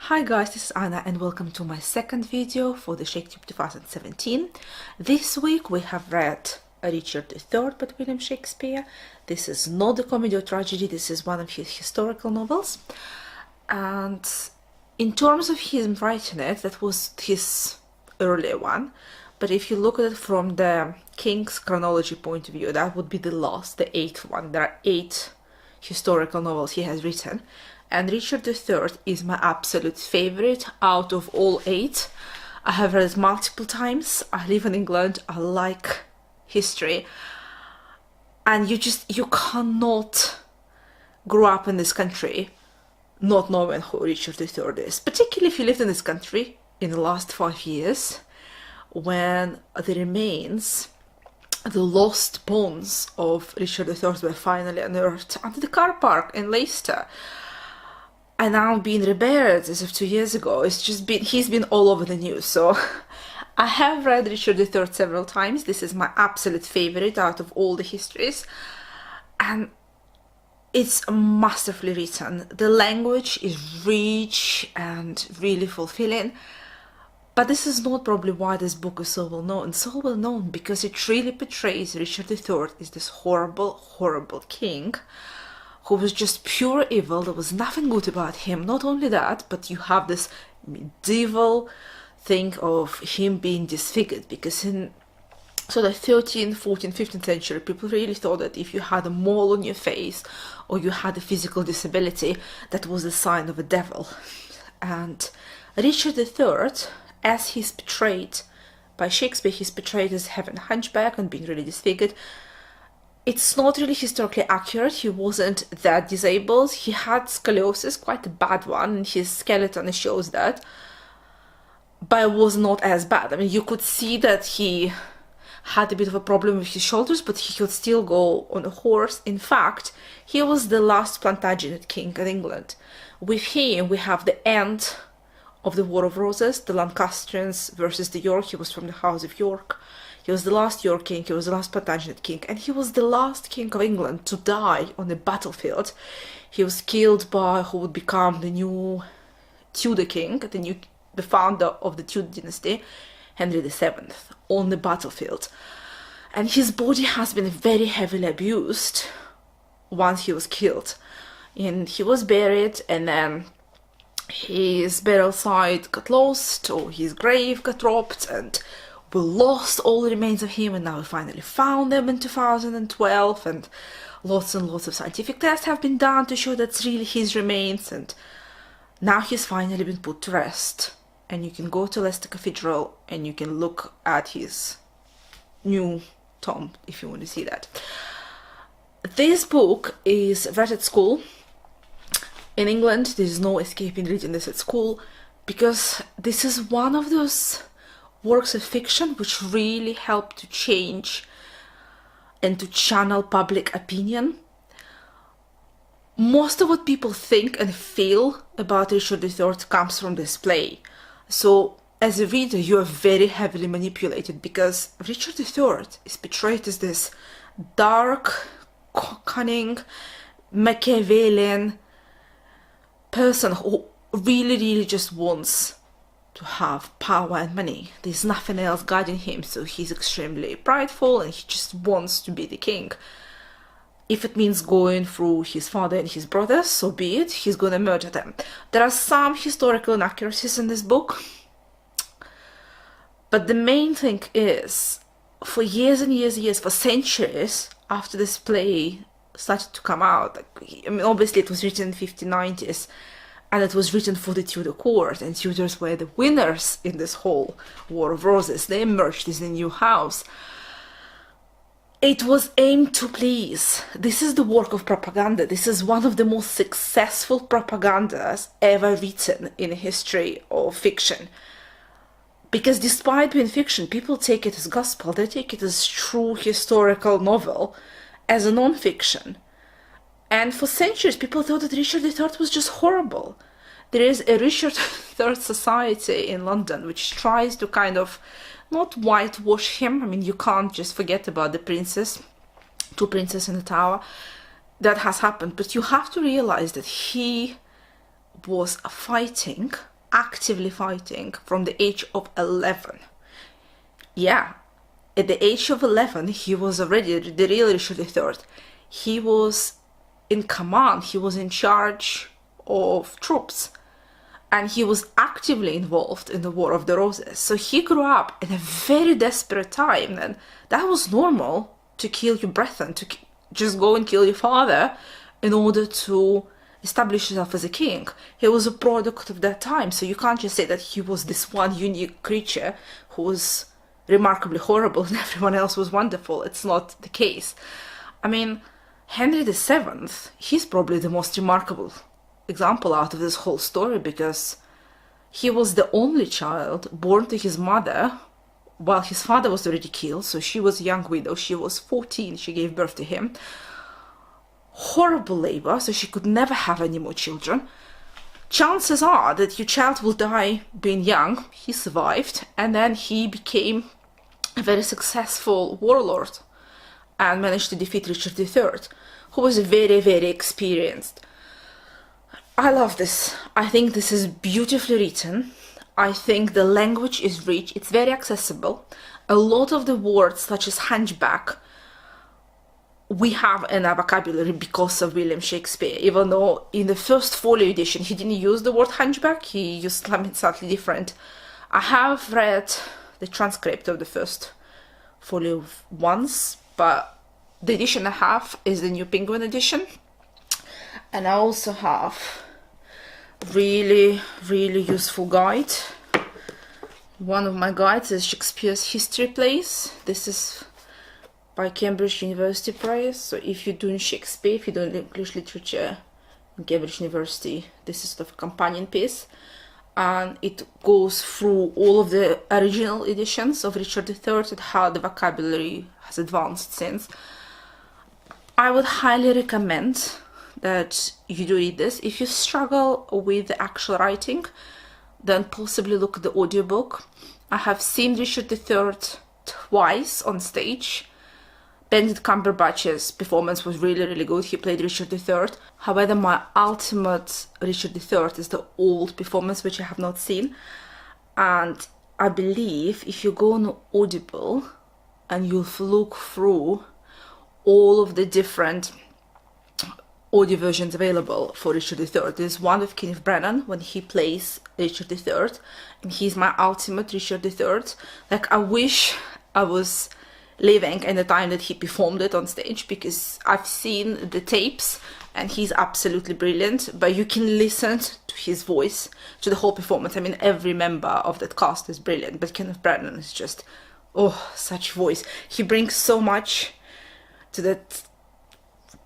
Hi guys, this is Anna and welcome to my second video for the Shaketube 2017. This week we have read Richard III by William Shakespeare. This is not a comedy or tragedy, this is one of his historical novels. And in terms of him writing it, that was his earlier one. But if you look at it from the King's chronology point of view, that would be the last, the eighth one. There are 8 historical novels he has written. And Richard III is my absolute favorite out of all 8. I have read it multiple times. I live in England. I like history. And you cannot grow up in this country not knowing who Richard III is. Particularly if you lived in this country in the last 5 years, when the remains, the lost bones of Richard III were finally unearthed under the car park in Leicester. And now being reburied as of 2 years ago. He's been all over the news. So I have read Richard III several times. This is my absolute favorite out of all the histories. And it's masterfully written. The language is rich and really fulfilling. But this is not probably why this book is so well known. It's so well known because it really portrays Richard III as this horrible, horrible king who was just pure evil. There was nothing good about him. Not only that, but you have this medieval thing of him being disfigured, because in the 13th, 14th, 15th century, people really thought that if you had a mole on your face or you had a physical disability, that was a sign of a devil. And Richard III, as he's portrayed by Shakespeare, he's portrayed as having a hunchback and being really disfigured. It's not really historically accurate. He wasn't that disabled. He had scoliosis, quite a bad one, and his skeleton shows that. But it was not as bad. I mean, you could see that he had a bit of a problem with his shoulders, but he could still go on a horse. In fact, he was the last Plantagenet king in England. With him, we have the end of the War of Roses, the Lancastrians versus the York. He was from the House of York. He was the last York king, he was the last Plantagenet king, and he was the last king of England to die on the battlefield. He was killed by who would become the new Tudor king, the founder of the Tudor dynasty, Henry VII, on the battlefield. And his body has been very heavily abused once he was killed. And he was buried, and then his burial site got lost, or his grave got robbed, and we lost all the remains of him, and now we finally found them in 2012, and lots of scientific tests have been done to show that's really his remains, and now he's finally been put to rest. And you can go to Leicester Cathedral and you can look at his new tomb if you want to see that. This book is read at school. In England, there's no escaping reading this at school, because this is one of those works of fiction which really help to change and to channel public opinion. Most of what people think and feel about Richard III comes from this play. So as a reader, you are very heavily manipulated, because Richard III is portrayed as this dark, cunning, Machiavellian person who really just wants to have power and money. There's nothing else guiding him, so he's extremely prideful and he just wants to be the king. If it means going through his father and his brothers, so be it. He's gonna murder them. There are some historical inaccuracies in this book, but the main thing is, for years and years, for centuries after this play started to come out, obviously it was written in the 1590s, and it was written for the Tudor court, and Tudors were the winners in this whole War of Roses. They emerged as a new house. It was aimed to please. This is the work of propaganda. This is one of the most successful propagandas ever written in the history of fiction. Because despite being fiction, people take it as gospel. They take it as true historical novel, as a non-fiction. And for centuries, people thought that Richard III was just horrible. There is a Richard III society in London which tries to kind of not whitewash him. I mean, you can't just forget about the princess, 2 princes in the tower. That has happened. But you have to realize that he was fighting actively fighting from the age of 11. Yeah, at the age of 11, he was already the real Richard III. He was in command, he was in charge of troops, and he was actively involved in the War of the Roses. So he grew up in a very desperate time, and that was normal to kill your brethren, to just go and kill your father in order to establish himself as a king. He was a product of that time, so you can't just say that he was this one unique creature who was remarkably horrible and everyone else was wonderful. It's not the case. I mean, Henry VII, he's probably the most remarkable example out of this whole story, because he was the only child born to his mother while his father was already killed. So she was a young widow. She was 14, she gave birth to him. Horrible labor, so she could never have any more children. Chances are that your child will die being young. He survived, and then he became a very successful warlord and managed to defeat Richard III, who was very, very experienced. I love this. I think this is beautifully written. I think the language is rich. It's very accessible. A lot of the words, such as hunchback, we have in our vocabulary because of William Shakespeare, even though in the first folio edition he didn't use the word hunchback, he used something slightly different. I have read the transcript of the first folio once, but the edition I have is the New Penguin edition. And I also have really, really useful guide. One of my guides is Shakespeare's History Plays. This is by Cambridge University Press. So if you're doing Shakespeare, if you're doing English literature in Cambridge University, this is sort of a companion piece. And it goes through all of the original editions of Richard III and how the vocabulary has advanced since. I would highly recommend that you do read this. If you struggle with the actual writing, then possibly look at the audiobook. I have seen Richard III twice on stage. Benedict Cumberbatch's performance was really, really good. He played Richard III. However, my ultimate Richard III is the old performance, which I have not seen. And I believe if you go on Audible and you look through all of the different audio versions available for Richard III, there's one with Kenneth Branagh when he plays Richard III, and he's my ultimate Richard III. Like, I wish I was living in the time that he performed it on stage, because I've seen the tapes and he's absolutely brilliant, but you can listen to his voice, to the whole performance. I mean, every member of that cast is brilliant, but Kenneth Branagh is just, oh, such voice. He brings so much to that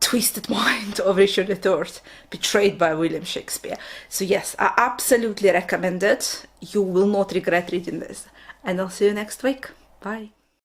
twisted mind of Richard III, betrayed by William Shakespeare. So yes, I absolutely recommend it. You will not regret reading this. And I'll see you next week. Bye.